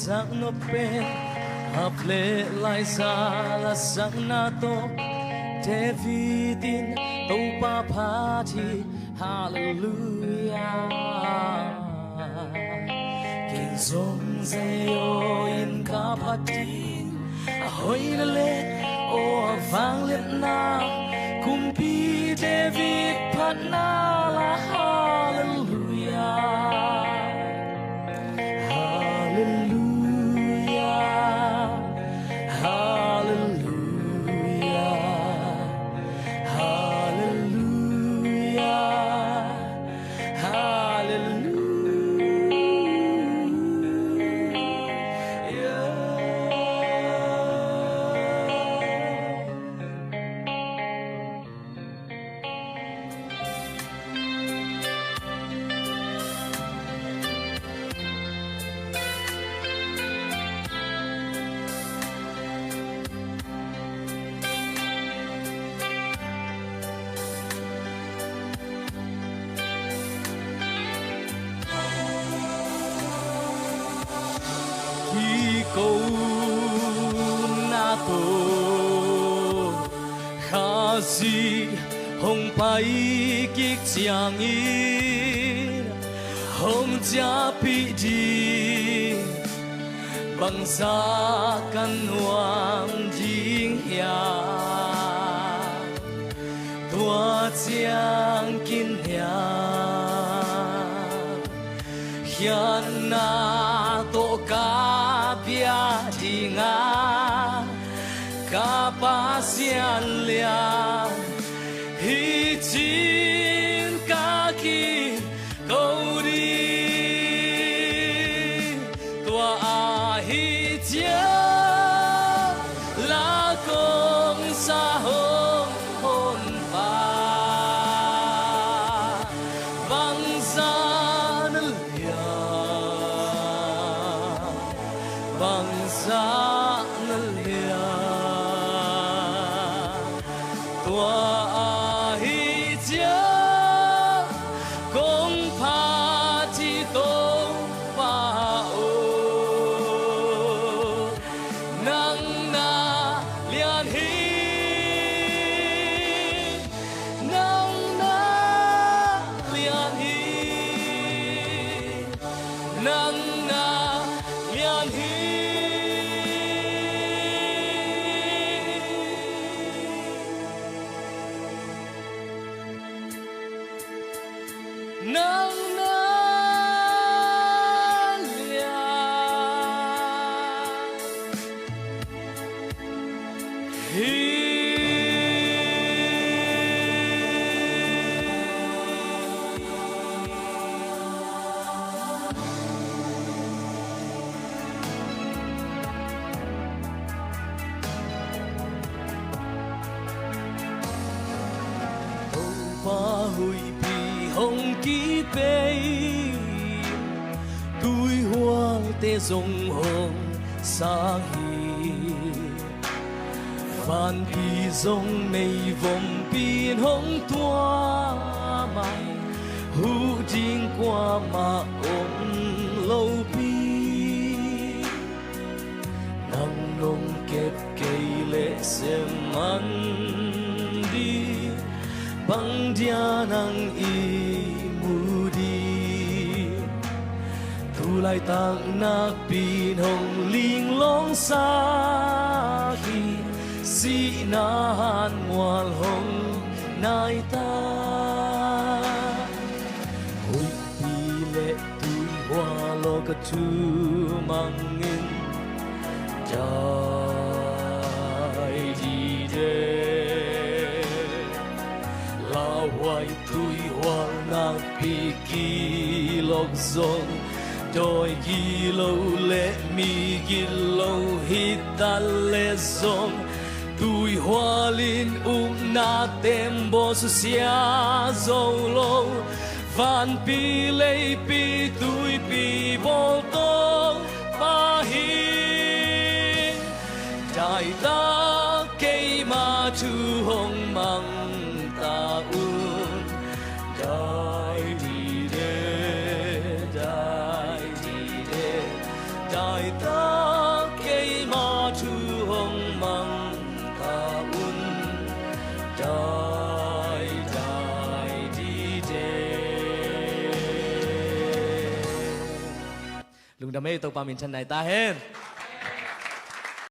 sắc nó bên hợp lệ lại xa là sắc na to thế vì tin tàu ba party hallelujah kinh giống dây ô in cả party hồi là lệ ô vang liệt na cùng bi David phát na là hallelujah câu na tô khá gì không phải kiết chẳng ý không cha bị đi bằng giá căn hoàng dinh nhà tua chẳng kinh nhà hiền na tô ca bia đi ngã ca ba xian lia hi chín ca ki câu đi tua hi chia là công sa hồn hồn ba vang ra nơi bằng giá lia tua hi chia công pha chi tô pa o nang na lian hi nang na lian hi nang na lian hi nang na lia hi ba hui hồng ký bê túi hoa tê rồng hồng sáng hi phan pi rồng mây vòng pin hồng tua mai hu jing qua mà ôm lâu pi nắng nông kẹp cây lệ xem ăn đi bằng dia nang i mudi tu lai tang na pin hồng linh long sa khi si na han ngoal hồng nai ta hui pi lệ tui hoa lo ka tu mangin dai di de hoài tui hoa nang pi ki lok zong đôi gi lâu lệ mi gi lâu hít ta lệ zong tui hoa linh na tem bo su sia dâu lâu van pi lệ pi tui pi bo to pa hi đại ta cây ma chu hong mang ta un dai di de dai ta lung damay ito paminsan na itahin.